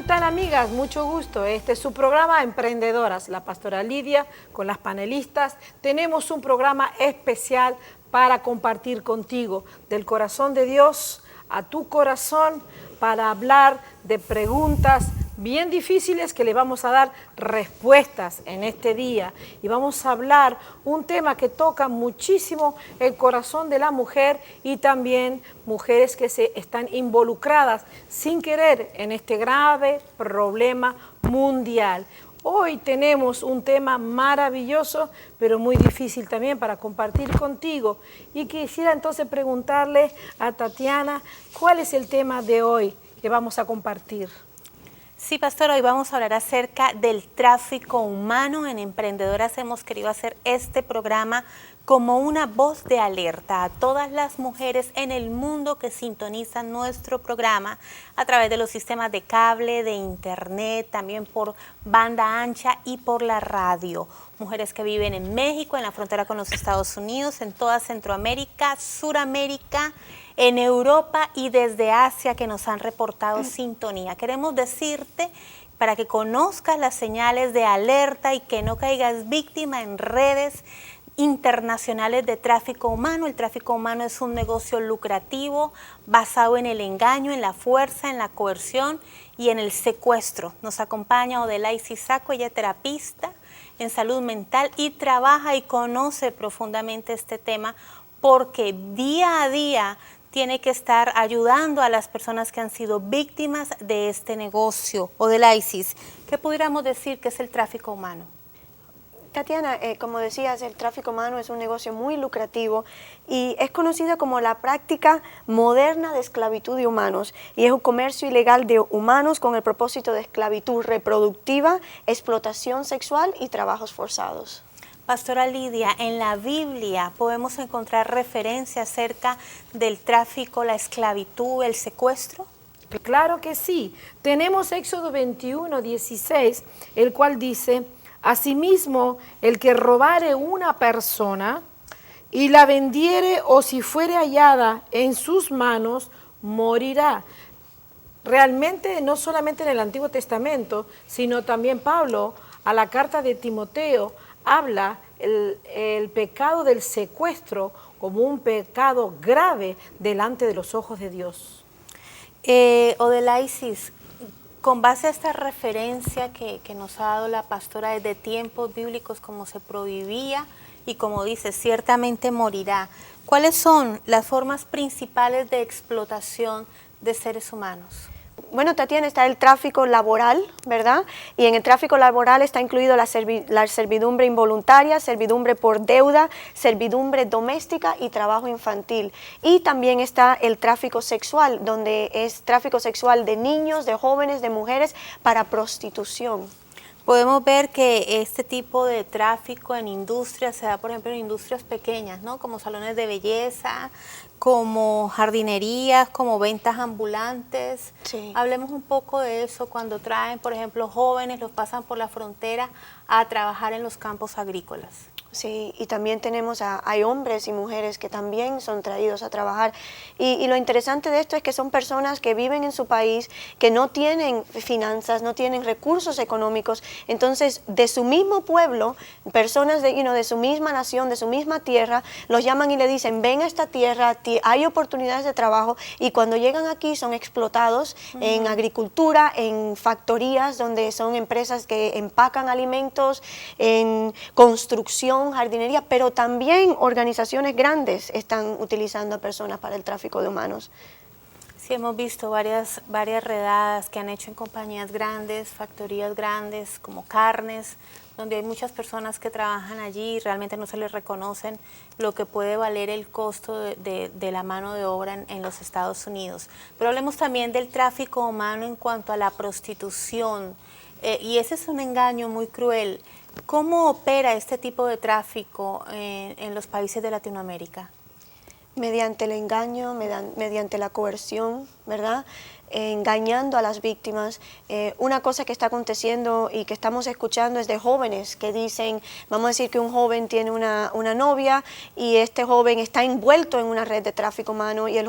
tal, amigas? Mucho gusto. Este es su programa Emprendedoras, la pastora Lidia con las panelistas. Tenemos un programa especial para compartir contigo del corazón de Dios a tu corazón, para hablar de preguntas bien difíciles que le vamos a dar respuestas en este día. Y vamos a hablar un tema que toca muchísimo el corazón de la mujer y también mujeres que se están involucradas sin querer en este grave problema mundial. Hoy tenemos un tema maravilloso, pero muy difícil también para compartir contigo. Y quisiera entonces preguntarle a Tatiana, ¿cuál es el tema de hoy que vamos a compartir? Sí, pastor, hoy vamos a hablar acerca del tráfico humano. En Emprendedoras hemos querido hacer este programa como una voz de alerta a todas las mujeres en el mundo que sintonizan nuestro programa a través de los sistemas de cable, de internet, también por banda ancha y por la radio. Mujeres que viven en México, en la frontera con los Estados Unidos, en toda Centroamérica, Suramérica, en Europa y desde Asia que nos han reportado sintonía. Queremos decirte para que conozcas las señales de alerta y que no caigas víctima en redes internacionales de tráfico humano. El tráfico humano es un negocio lucrativo basado en el engaño, en la fuerza, en la coerción y en el secuestro. Nos acompaña Odelaisis Saco, ella es terapista en salud mental y trabaja y conoce profundamente este tema porque día a día tiene que estar ayudando a las personas que han sido víctimas de este negocio. Odelaisis, ¿qué pudiéramos decir que es el tráfico humano? Tatiana, como decías, el tráfico humano es un negocio muy lucrativo y es conocido como la práctica moderna de esclavitud de humanos, y es un comercio ilegal de humanos con el propósito de esclavitud reproductiva, explotación sexual y trabajos forzados. Pastora Lidia, en la Biblia podemos encontrar referencia acerca del tráfico, la esclavitud, el secuestro. Claro que sí. Tenemos Éxodo 21:16, el cual dice: asimismo, el que robare una persona y la vendiere o si fuere hallada en sus manos, morirá. Realmente no solamente en el Antiguo Testamento, sino también Pablo a la carta de Timoteo habla el pecado del secuestro como un pecado grave delante de los ojos de Dios. Odelaisis, con base a esta referencia que nos ha dado la pastora desde tiempos bíblicos, como se prohibía y como dice, ciertamente morirá, ¿cuáles son las formas principales de explotación de seres humanos? Bueno, Tatiana, está el tráfico laboral, ¿verdad? Y en el tráfico laboral está incluido la servidumbre involuntaria, servidumbre por deuda, servidumbre doméstica y trabajo infantil. Y también está el tráfico sexual, donde es tráfico sexual de niños, de jóvenes, de mujeres para prostitución. Podemos ver que este tipo de tráfico en industrias se da, por ejemplo, en industrias pequeñas, ¿no? Como salones de belleza, como jardinerías, como ventas ambulantes. Sí. Hablemos un poco de eso cuando traen, por ejemplo, jóvenes, los pasan por la frontera a trabajar en los campos agrícolas. Sí, y también hay hombres y mujeres que también son traídos a trabajar. Y lo interesante de esto es que son personas que viven en su país, que no tienen finanzas, no tienen recursos económicos. Entonces, de su mismo pueblo, personas de su misma nación, de su misma tierra, los llaman y le dicen: ven a esta tierra, hay oportunidades de trabajo. Y cuando llegan aquí son explotados en agricultura, en factorías donde son empresas que empacan alimentos, en construcción, jardinería, pero también organizaciones grandes están utilizando a personas para el tráfico de humanos. Sí, hemos visto varias redadas que han hecho en compañías grandes, factorías grandes, como carnes, donde hay muchas personas que trabajan allí y realmente no se les reconocen lo que puede valer el costo de la mano de obra en los Estados Unidos. Pero hablemos también del tráfico humano en cuanto a la prostitución, y ese es un engaño muy cruel. ¿Cómo opera este tipo de tráfico en los países de Latinoamérica? Mediante el engaño, mediante la coerción, ¿verdad? engañando a las víctimas. Una cosa que está aconteciendo y que estamos escuchando es de jóvenes que dicen, vamos a decir que un joven tiene una novia y este joven está envuelto en una red de tráfico humano y el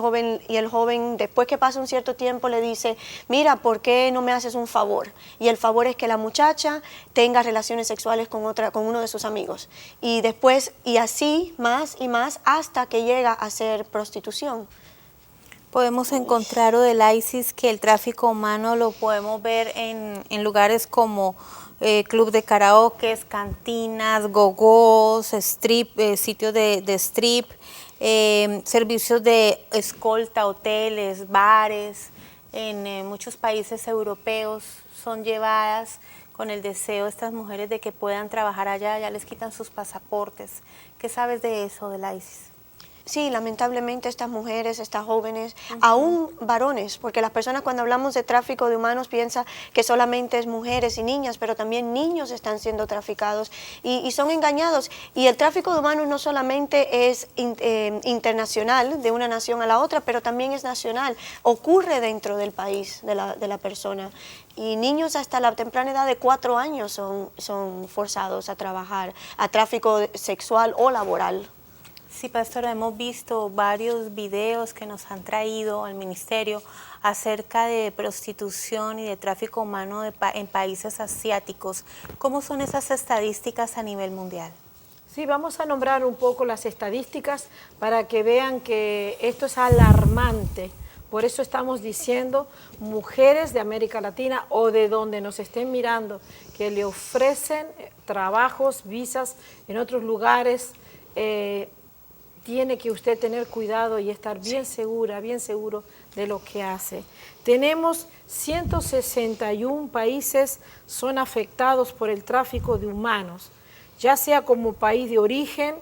joven después que pasa un cierto tiempo le dice, mira, ¿por qué no me haces un favor? Y el favor es que la muchacha tenga relaciones sexuales con uno de sus amigos. Y después, y así más y más hasta que llega a ser prostitución. Podemos encontrar, Odelaisis, que el tráfico humano lo podemos ver en lugares como club de karaoke, cantinas, gogos, sitios de strip, servicios de escolta, hoteles, bares. En muchos países europeos son llevadas con el deseo de estas mujeres de que puedan trabajar allá, ya les quitan sus pasaportes. ¿Qué sabes de eso, Odelaisis? Sí, lamentablemente estas mujeres, estas jóvenes, aún varones, porque las personas cuando hablamos de tráfico de humanos piensan que solamente es mujeres y niñas, pero también niños están siendo traficados y son engañados. Y el tráfico de humanos no solamente es internacional, de una nación a la otra, pero también es nacional, ocurre dentro del país de la persona. Y niños hasta la temprana edad de 4 años son forzados a trabajar, a tráfico sexual o laboral. Sí, pastora, hemos visto varios videos que nos han traído al ministerio acerca de prostitución y de tráfico humano en países asiáticos. ¿Cómo son esas estadísticas a nivel mundial? Sí, vamos a nombrar un poco las estadísticas para que vean que esto es alarmante. Por eso estamos diciendo, mujeres de América Latina o de donde nos estén mirando, que le ofrecen trabajos, visas en otros lugares, tiene que usted tener cuidado y estar bien segura, bien seguro de lo que hace. Tenemos 161 países son afectados por el tráfico de humanos, ya sea como país de origen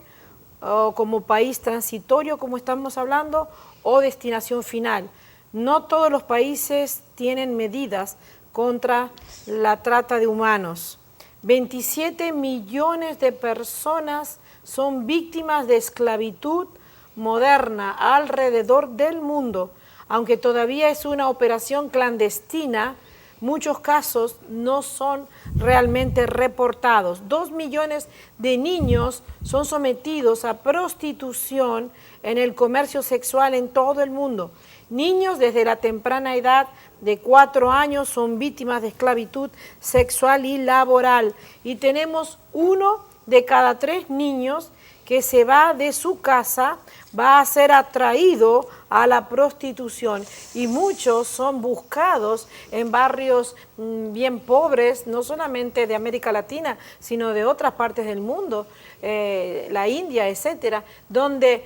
o como país transitorio, como estamos hablando, o destinación final. No todos los países tienen medidas contra la trata de humanos. 27 millones de personas son víctimas de esclavitud moderna alrededor del mundo. Aunque todavía es una operación clandestina, muchos casos no son realmente reportados. 2 millones de niños son sometidos a prostitución en el comercio sexual en todo el mundo. Niños desde la temprana edad de 4 años son víctimas de esclavitud sexual y laboral. Y tenemos 1 de cada 3 niños que se va de su casa va a ser atraído a la prostitución y muchos son buscados en barrios bien pobres, no solamente de América Latina, sino de otras partes del mundo, la India, etcétera, donde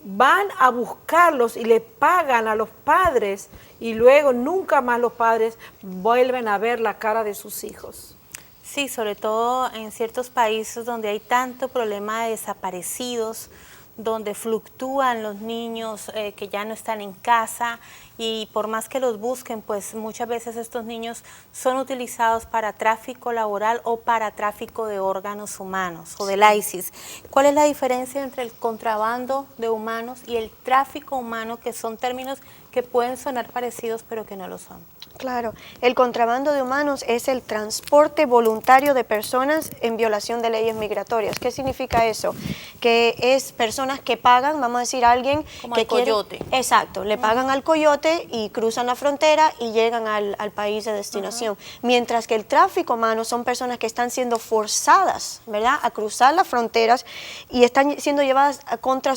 van a buscarlos y le pagan a los padres y luego nunca más los padres vuelven a ver la cara de sus hijos. Sí, sobre todo en ciertos países donde hay tanto problema de desaparecidos, donde fluctúan los niños que ya no están en casa y por más que los busquen, pues muchas veces estos niños son utilizados para tráfico laboral o para tráfico de órganos humanos o del ISIS. ¿Cuál es la diferencia entre el contrabando de humanos y el tráfico humano, que son términos que pueden sonar parecidos pero que no lo son? Claro, el contrabando de humanos es el transporte voluntario de personas en violación de leyes migratorias. ¿Qué significa eso? Que es personas que pagan, vamos a decir, a alguien como que al coyote. Exacto, le pagan al coyote y cruzan la frontera y llegan al país de destinación. Mientras que el tráfico humano son personas que están siendo forzadas, ¿verdad?, a cruzar las fronteras y están siendo llevadas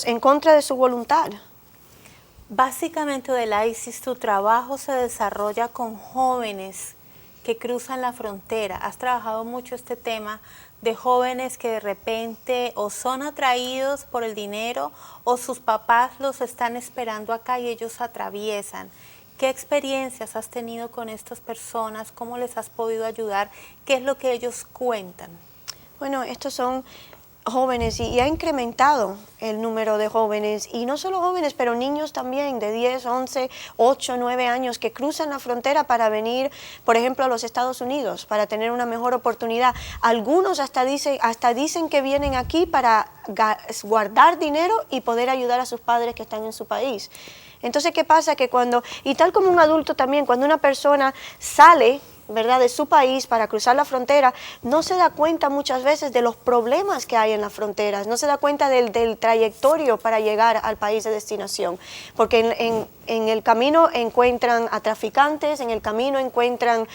en contra de su voluntad. Básicamente, Odelaisis, tu trabajo se desarrolla con jóvenes que cruzan la frontera. Has trabajado mucho este tema de jóvenes que de repente o son atraídos por el dinero o sus papás los están esperando acá y ellos atraviesan. ¿Qué experiencias has tenido con estas personas? ¿Cómo les has podido ayudar? ¿Qué es lo que ellos cuentan? Bueno, estos son jóvenes y ha incrementado el número de jóvenes, y no solo jóvenes, pero niños también de 10, 11, 8, 9 años que cruzan la frontera para venir, por ejemplo, a los Estados Unidos, para tener una mejor oportunidad. Algunos hasta dicen que vienen aquí para guardar dinero y poder ayudar a sus padres que están en su país. Entonces, ¿qué pasa? Que y tal como un adulto también, cuando una persona sale, ¿verdad?, de su país para cruzar la frontera, no se da cuenta muchas veces de los problemas que hay en las fronteras, no se da cuenta del trayectorio para llegar al país de destinación, porque en el camino encuentran a traficantes, en el camino encuentran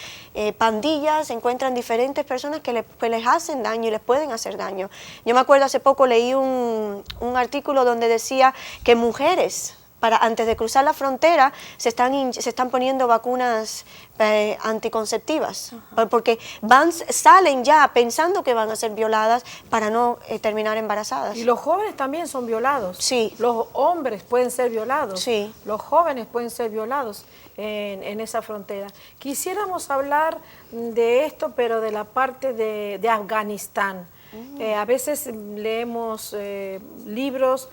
pandillas, encuentran diferentes personas que les hacen daño y les pueden hacer daño. Yo me acuerdo hace poco leí un artículo donde decía que mujeres, antes de cruzar la frontera, se están poniendo vacunas anticonceptivas, porque salen ya pensando que van a ser violadas para no terminar embarazadas. Y los jóvenes también son violados. Sí. Los hombres pueden ser violados. Sí. Los jóvenes pueden ser violados en esa frontera. Quisiéramos hablar de esto, pero de la parte de Afganistán. A veces leemos libros,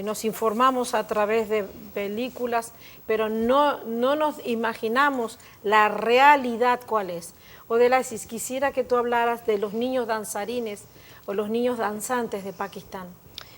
nos informamos a través de películas, pero no nos imaginamos la realidad cuál es. Odelasis, quisiera que tú hablaras de los niños danzarines o los niños danzantes de Pakistán.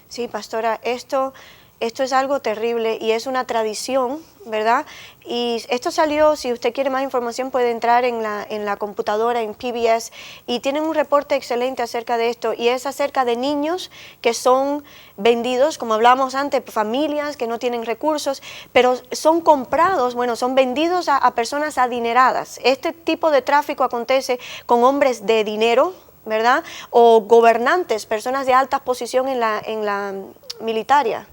Sí, pastora, esto es algo terrible y es una tradición, ¿verdad? Y esto salió, si usted quiere más información puede entrar en la computadora, en PBS, y tienen un reporte excelente acerca de esto, y es acerca de niños que son vendidos, como hablábamos antes, familias que no tienen recursos, pero son comprados, son vendidos a personas adineradas. Este tipo de tráfico acontece con hombres de dinero, ¿verdad? O gobernantes, personas de alta posición en la militaria.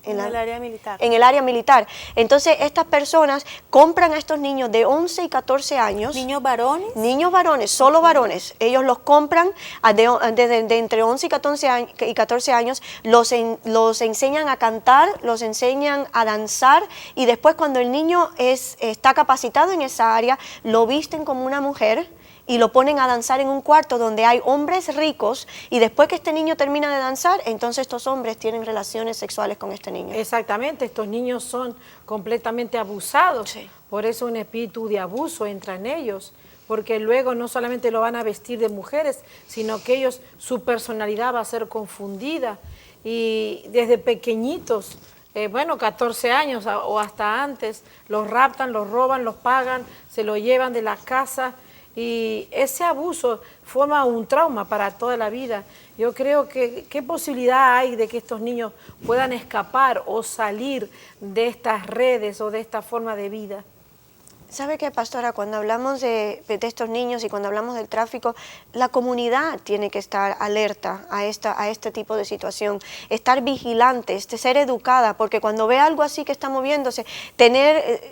En el área militar. En el área militar. Entonces, estas personas compran a estos niños de 11 y 14 años. ¿Niños varones? Niños varones, solo varones. Ellos los compran de entre 11 y 14 años, los enseñan a cantar, los enseñan a danzar, y después cuando el niño está capacitado en esa área, lo visten como una mujer y lo ponen a danzar en un cuarto donde hay hombres ricos, y después que este niño termina de danzar, entonces estos hombres tienen relaciones sexuales con este niño. Exactamente, estos niños son completamente abusados, Sí. Por eso un espíritu de abuso entra en ellos, porque luego no solamente lo van a vestir de mujeres, sino que su personalidad va a ser confundida, y desde pequeñitos, 14 años o hasta antes, los raptan, los roban, los pagan, se lo llevan de la casa. Y ese abuso forma un trauma para toda la vida. Yo creo que ¿qué posibilidad hay de que estos niños puedan escapar o salir de estas redes o de esta forma de vida? ¿Sabe qué, pastora? Cuando hablamos de estos niños y cuando hablamos del tráfico, la comunidad tiene que estar alerta a este tipo de situación, estar vigilante, ser educada, porque cuando ve algo así que está moviéndose,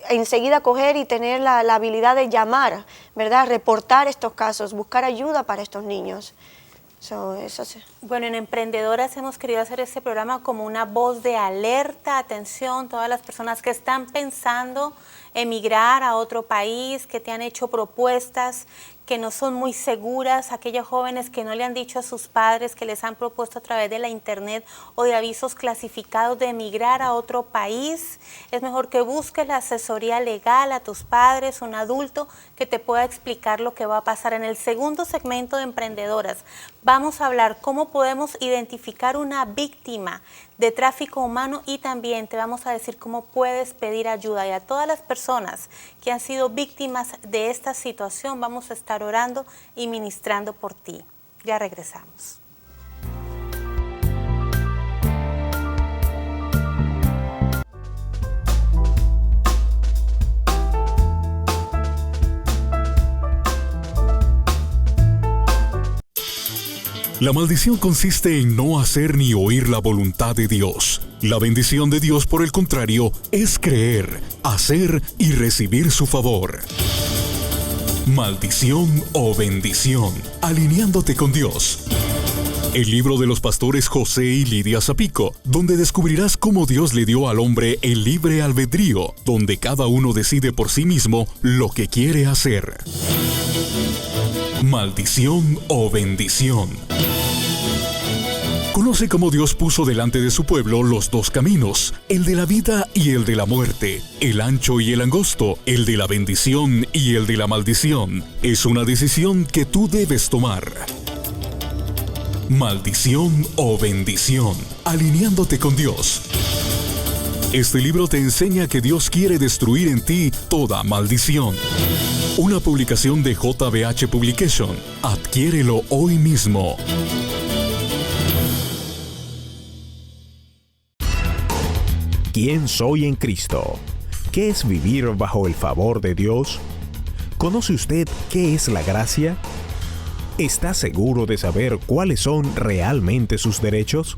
enseguida coger y tener la habilidad de llamar, ¿verdad? Reportar estos casos, buscar ayuda para estos niños. Eso sí. Bueno, en Emprendedoras hemos querido hacer este programa como una voz de alerta, atención, todas las personas que están pensando emigrar a otro país, que te han hecho propuestas que no son muy seguras, aquellos jóvenes que no le han dicho a sus padres, que les han propuesto a través de la internet o de avisos clasificados de emigrar a otro país. Es mejor que busques la asesoría legal a tus padres, un adulto que te pueda explicar lo que va a pasar. En el segundo segmento de Emprendedoras vamos a hablar cómo podemos identificar una víctima de tráfico humano, y también te vamos a decir cómo puedes pedir ayuda. Y a todas las personas que han sido víctimas de esta situación, vamos a estar orando y ministrando por ti. Ya regresamos. La maldición consiste en no hacer ni oír la voluntad de Dios. La bendición de Dios, por el contrario, es creer, hacer y recibir su favor. Maldición o bendición, alineándote con Dios. El libro de los pastores José y Lidia Zapico, donde descubrirás cómo Dios le dio al hombre el libre albedrío, donde cada uno decide por sí mismo lo que quiere hacer. Maldición o bendición. Conoce cómo Dios puso delante de su pueblo los dos caminos, el de la vida y el de la muerte, el ancho y el angosto, el de la bendición y el de la maldición. Es una decisión que tú debes tomar. Maldición o bendición, alineándote con Dios. Este libro te enseña que Dios quiere destruir en ti toda maldición. Una publicación de JBH Publication. Adquiérelo hoy mismo. ¿Quién soy en Cristo? ¿Qué es vivir bajo el favor de Dios? ¿Conoce usted qué es la gracia? ¿Está seguro de saber cuáles son realmente sus derechos?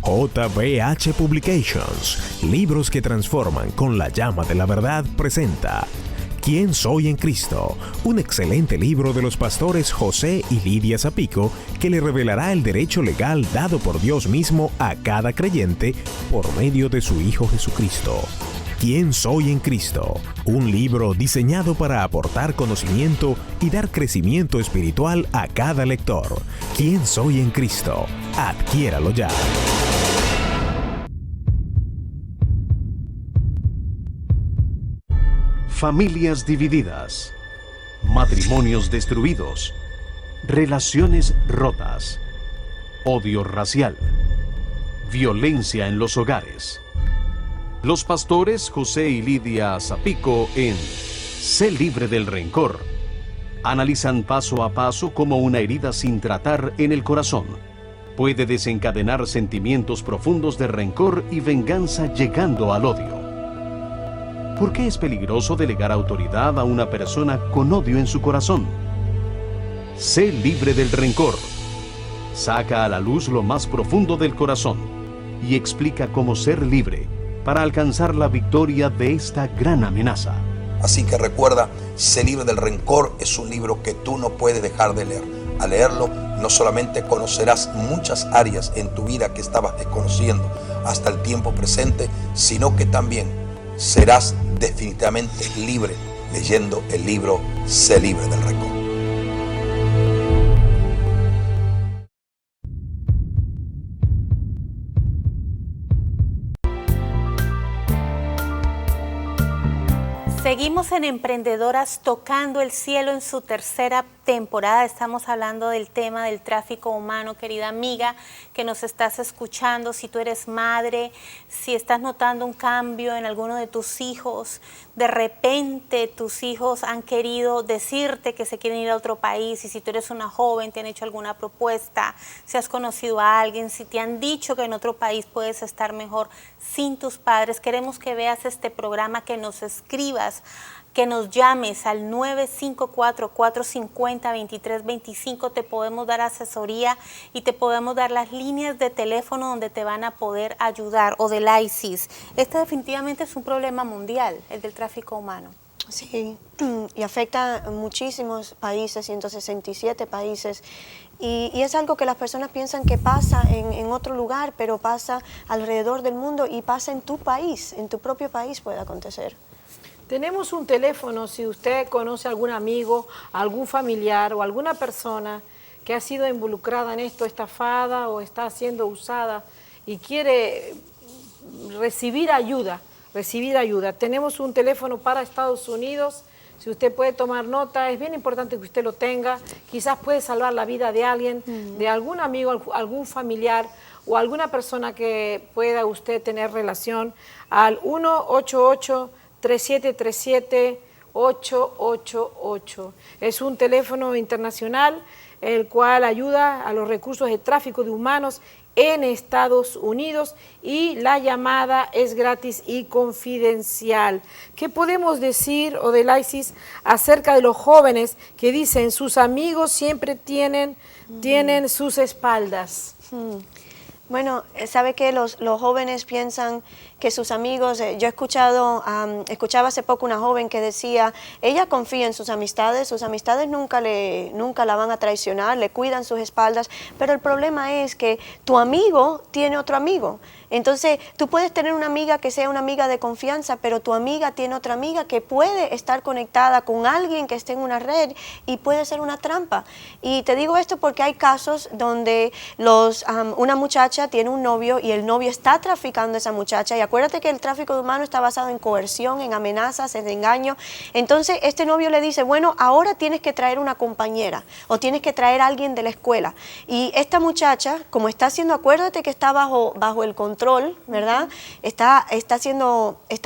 JBH Publications, libros que transforman con la llama de la verdad, presenta ¿Quién soy en Cristo? Un excelente libro de los pastores José y Lidia Zapico que le revelará el derecho legal dado por Dios mismo a cada creyente por medio de su Hijo Jesucristo. ¿Quién soy en Cristo? Un libro diseñado para aportar conocimiento y dar crecimiento espiritual a cada lector. ¿Quién soy en Cristo? Adquiéralo ya. Familias divididas, matrimonios destruidos, relaciones rotas, odio racial, violencia en los hogares. Los pastores José y Lidia Zapico en Sé libre del rencor analizan paso a paso cómo una herida sin tratar en el corazón puede desencadenar sentimientos profundos de rencor y venganza llegando al odio. ¿Por qué es peligroso delegar autoridad a una persona con odio en su corazón? Sé libre del rencor. Saca a la luz lo más profundo del corazón y explica cómo ser libre para alcanzar la victoria de esta gran amenaza. Así que recuerda, Sé libre del rencor es un libro que tú no puedes dejar de leer. Al leerlo, no solamente conocerás muchas áreas en tu vida que estabas desconociendo hasta el tiempo presente, sino que también serás definitivamente libre leyendo el libro Sé libre del rencor. Seguimos en Emprendedoras Tocando el Cielo en su tercera temporada. Estamos hablando del tema del tráfico humano, querida amiga que nos estás escuchando. Si tú eres madre, si estás notando un cambio en alguno de tus hijos, de repente tus hijos han querido decirte que se quieren ir a otro país, y si tú eres una joven, te han hecho alguna propuesta, si has conocido a alguien, si te han dicho que en otro país puedes estar mejor sin tus padres, queremos que veas este programa, que nos escribas, que nos llames al 954-450-2325. Te podemos dar asesoría y te podemos dar las líneas de teléfono donde te van a poder ayudar, o del ISIS. Este definitivamente es un problema mundial, el del tráfico humano. Sí, y afecta a muchísimos países, 167 países. Y es algo que las personas piensan que pasa en otro lugar, pero pasa alrededor del mundo y pasa en tu país, en tu propio país puede acontecer. Tenemos un teléfono, si usted conoce a algún amigo, algún familiar o alguna persona que ha sido involucrada en esto, estafada o está siendo usada y quiere recibir ayuda. Tenemos un teléfono para Estados Unidos, si usted puede tomar nota, es bien importante que usted lo tenga, quizás puede salvar la vida de alguien, de algún amigo, algún familiar o alguna persona que pueda usted tener relación, al 1-888-3737-888. Es un teléfono internacional, el cual ayuda a los recursos de tráfico de humanos en Estados Unidos, y la llamada es gratis y confidencial. ¿Qué podemos decir, Odelaisis, acerca de los jóvenes que dicen sus amigos siempre tienen sus espaldas? Bueno, sabe que los jóvenes piensan que sus amigos, yo escuchaba hace poco una joven que decía, ella confía en sus amistades nunca la van a traicionar, le cuidan sus espaldas, pero el problema es que tu amigo tiene otro amigo. Entonces, tú puedes tener una amiga que sea una amiga de confianza, pero tu amiga tiene otra amiga que puede estar conectada con alguien que esté en una red y puede ser una trampa. Y te digo esto porque hay casos donde una muchacha muchacha tiene un novio y el novio está traficando a esa muchacha, y acuérdate que el tráfico de humanos está basado en coerción, en amenazas, en engaño. Entonces este novio le dice, bueno, ahora tienes que traer una compañera o tienes que traer a alguien de la escuela. Y esta muchacha, como está haciendo, acuérdate que está bajo el control, ¿verdad? Está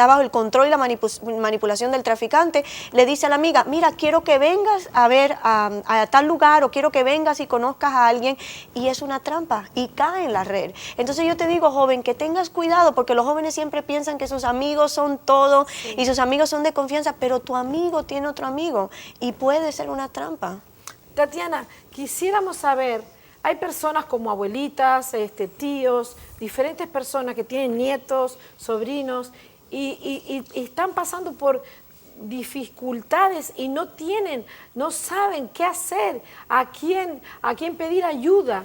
bajo el control y la manipulación del traficante. Le dice a la amiga, mira, quiero que vengas a ver a tal lugar, o quiero que vengas y conozcas a alguien, y es una trampa y cae en la red. Entonces yo te digo, joven, que tengas cuidado, porque los jóvenes siempre piensan que sus amigos son todo, sí, y sus amigos son de confianza, pero tu amigo tiene otro amigo y puede ser una trampa. Tatiana, quisiéramos saber, hay personas como abuelitas, tíos, diferentes personas que tienen nietos, sobrinos, y están pasando por dificultades y no saben qué hacer, a quién pedir ayuda.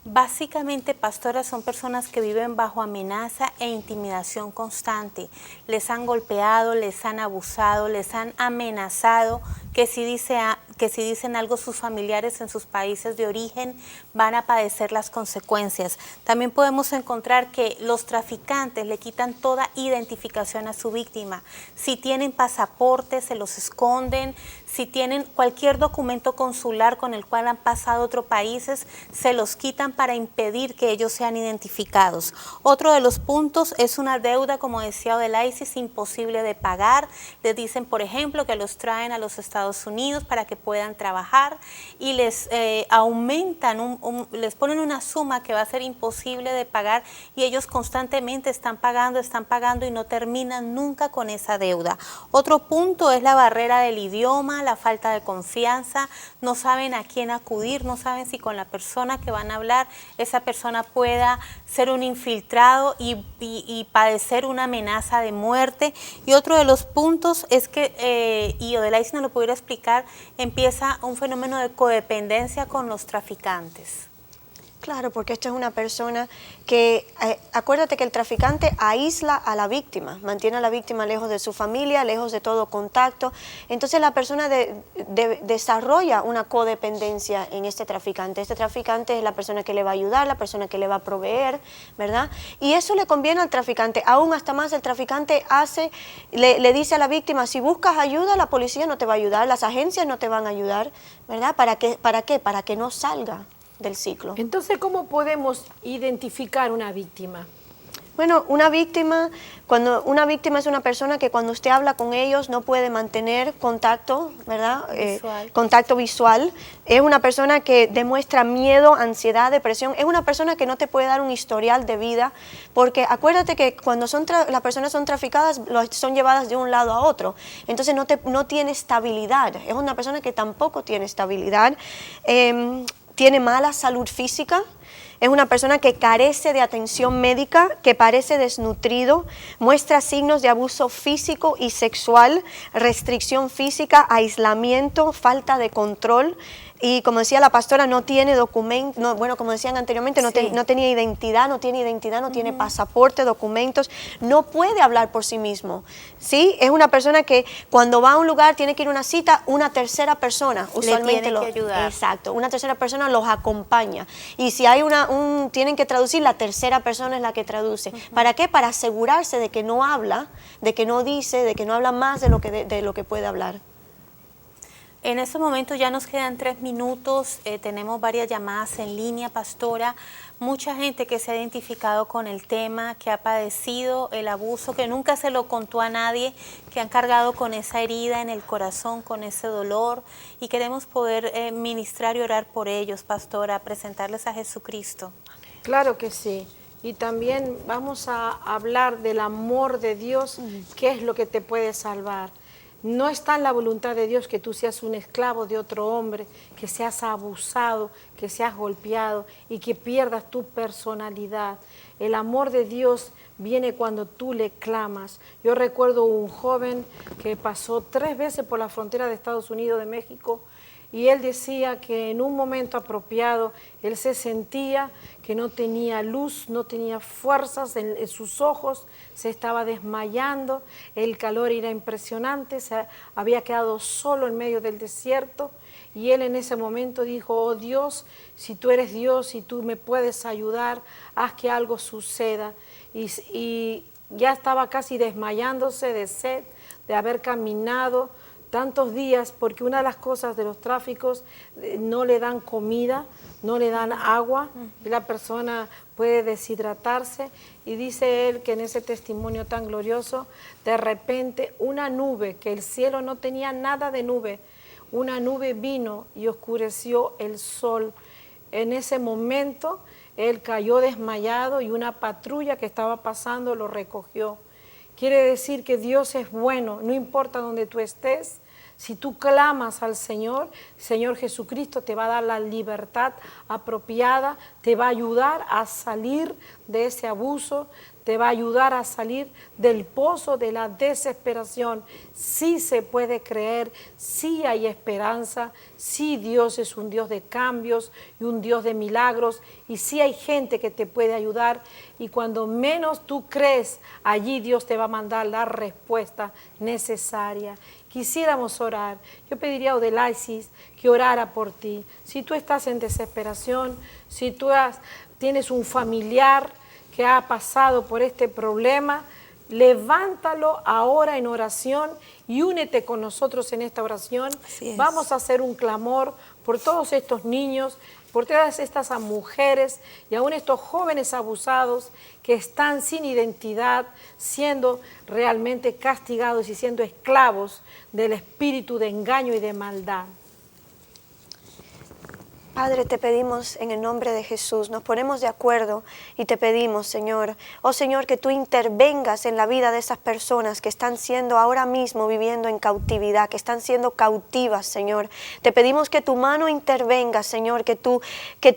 Básicamente, pastora, son personas que viven bajo amenaza e intimidación constante. Les han golpeado, les han abusado, les han amenazado que si dicen algo sus familiares en sus países de origen van a padecer las consecuencias. También podemos encontrar que los traficantes le quitan toda identificación a su víctima. Si tienen pasaportes, se los esconden. Si tienen cualquier documento consular con el cual han pasado a otros países, se los quitan para impedir que ellos sean identificados. Otro de los puntos es una deuda, como decía Odelaisis, imposible de pagar. Les dicen, por ejemplo, que los traen a los Estados Unidos para que puedan trabajar y les aumentan, les ponen una suma que va a ser imposible de pagar, y ellos constantemente están pagando y no terminan nunca con esa deuda. Otro punto es la barrera del idioma, la falta de confianza. No saben a quién acudir, no saben si con la persona que van a hablar, esa persona pueda ser un infiltrado y padecer una amenaza de muerte. Y otro de los puntos es que, y Odelaisis nos lo pudiera explicar, empieza un fenómeno de codependencia con los traficantes. Claro, porque esta es una persona que, acuérdate que el traficante aísla a la víctima, mantiene a la víctima lejos de su familia, lejos de todo contacto. Entonces la persona desarrolla una codependencia en este traficante. Este traficante es la persona que le va a ayudar, la persona que le va a proveer, ¿verdad? Y eso le conviene al traficante. Aún hasta más, el traficante le dice a la víctima, si buscas ayuda, la policía no te va a ayudar, las agencias no te van a ayudar, ¿verdad? ¿Para qué? Para que no salga del ciclo. Entonces, ¿cómo podemos identificar una víctima? Bueno, una víctima es una persona que cuando usted habla con ellos no puede mantener contacto, ¿verdad? Contacto visual. Es una persona que demuestra miedo, ansiedad, depresión. Es una persona que no te puede dar un historial de vida, porque acuérdate que cuando las personas son traficadas, son llevadas de un lado a otro. Entonces no tiene estabilidad. Es una persona que tampoco tiene estabilidad. Tiene mala salud física. Es una persona que carece de atención médica, que parece desnutrido, muestra signos de abuso físico y sexual, restricción física, aislamiento, falta de control. Y como decía la pastora, no tiene documento, bueno, como decían anteriormente, no tenía identidad, no tiene pasaporte, documentos, no puede hablar por sí mismo. ¿Sí? Es una persona que cuando va a un lugar, tiene que ir a una cita, una tercera persona usualmente le tiene que ayudar. Exacto, una tercera persona los acompaña. Y si hay tienen que traducir, la tercera persona es la que traduce. ¿Para qué? Para asegurarse de que no habla, de que no dice, de que no habla más de lo que puede hablar. En este momento ya nos quedan 3 minutos, tenemos varias llamadas en línea, pastora. Mucha gente que se ha identificado con el tema, que ha padecido el abuso, que nunca se lo contó a nadie, que han cargado con esa herida en el corazón, con ese dolor, y queremos poder ministrar y orar por ellos, pastora, presentarles a Jesucristo. Claro que sí. Y también vamos a hablar del amor de Dios, que es lo que te puede salvar. No está en la voluntad de Dios que tú seas un esclavo de otro hombre, que seas abusado, que seas golpeado y que pierdas tu personalidad. El amor de Dios viene cuando tú le clamas. Yo recuerdo un joven que pasó 3 veces por la frontera de Estados Unidos, de México, y él decía que en un momento apropiado él se sentía que no tenía luz, no tenía fuerzas en sus ojos, se estaba desmayando, el calor era impresionante, se había quedado solo en medio del desierto. Y él en ese momento dijo: oh Dios, si tú eres Dios, si tú me puedes ayudar, haz que algo suceda. Y ya estaba casi desmayándose de sed, de haber caminado tantos días, porque una de las cosas de los tráficos, no le dan comida, no le dan agua, y la persona puede deshidratarse. Y dice él que en ese testimonio tan glorioso, de repente una nube, que el cielo no tenía nada de nube, una nube vino y oscureció el sol. En ese momento él cayó desmayado y una patrulla que estaba pasando lo recogió. Quiere decir que Dios es bueno, no importa donde tú estés. Si tú clamas al Señor, Señor Jesucristo te va a dar la libertad apropiada, te va a ayudar a salir de ese abuso, te va a ayudar a salir del pozo de la desesperación. Sí se puede creer, sí hay esperanza, sí Dios es un Dios de cambios y un Dios de milagros, y sí hay gente que te puede ayudar, y cuando menos tú crees, allí Dios te va a mandar la respuesta necesaria. Quisiéramos orar. Yo pediría a Odelaisis que orara por ti. Si tú estás en desesperación, si tú tienes un familiar que ha pasado por este problema, levántalo ahora en oración y únete con nosotros en esta oración. Vamos a hacer un clamor por todos estos niños, por todas estas mujeres y aún estos jóvenes abusados que están sin identidad, siendo realmente castigados y siendo esclavos del espíritu de engaño y de maldad. Padre, te pedimos en el nombre de Jesús, nos ponemos de acuerdo y te pedimos, Señor, oh Señor, que tú intervengas en la vida de esas personas que están siendo ahora mismo viviendo en cautividad, que están siendo cautivas, Señor. Te pedimos que tu mano intervenga, Señor, que tu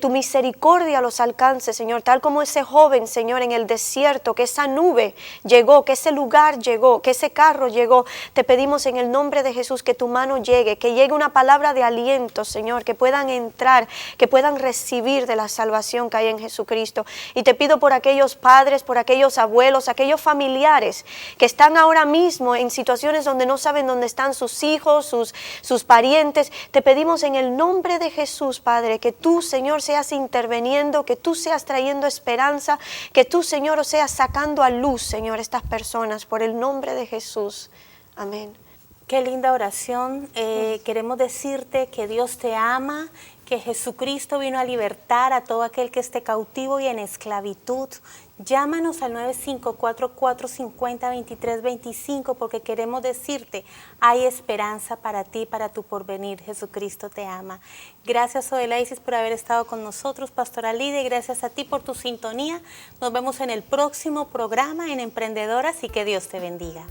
misericordia los alcance, Señor, tal como ese joven, Señor, en el desierto, que esa nube llegó, que ese lugar llegó, que ese carro llegó. Te pedimos en el nombre de Jesús que tu mano llegue, que llegue una palabra de aliento, Señor, que puedan entrar, que puedan recibir de la salvación que hay en Jesucristo. Y te pido por aquellos padres, por aquellos abuelos, aquellos familiares que están ahora mismo en situaciones donde no saben dónde están sus hijos, sus parientes. Te pedimos en el nombre de Jesús, Padre, que tú, Señor, seas interviniendo, que tú seas trayendo esperanza, que tú, Señor, seas sacando a luz, Señor, estas personas, por el nombre de Jesús. Amén. Qué linda oración. Queremos decirte que Dios te ama, que Jesucristo vino a libertar a todo aquel que esté cautivo y en esclavitud. Llámanos al 954-450-2325 porque queremos decirte, hay esperanza para ti, para tu porvenir. Jesucristo te ama. Gracias, Odelaisis, por haber estado con nosotros, Pastora Lidia, y gracias a ti por tu sintonía. Nos vemos en el próximo programa en Emprendedoras y que Dios te bendiga.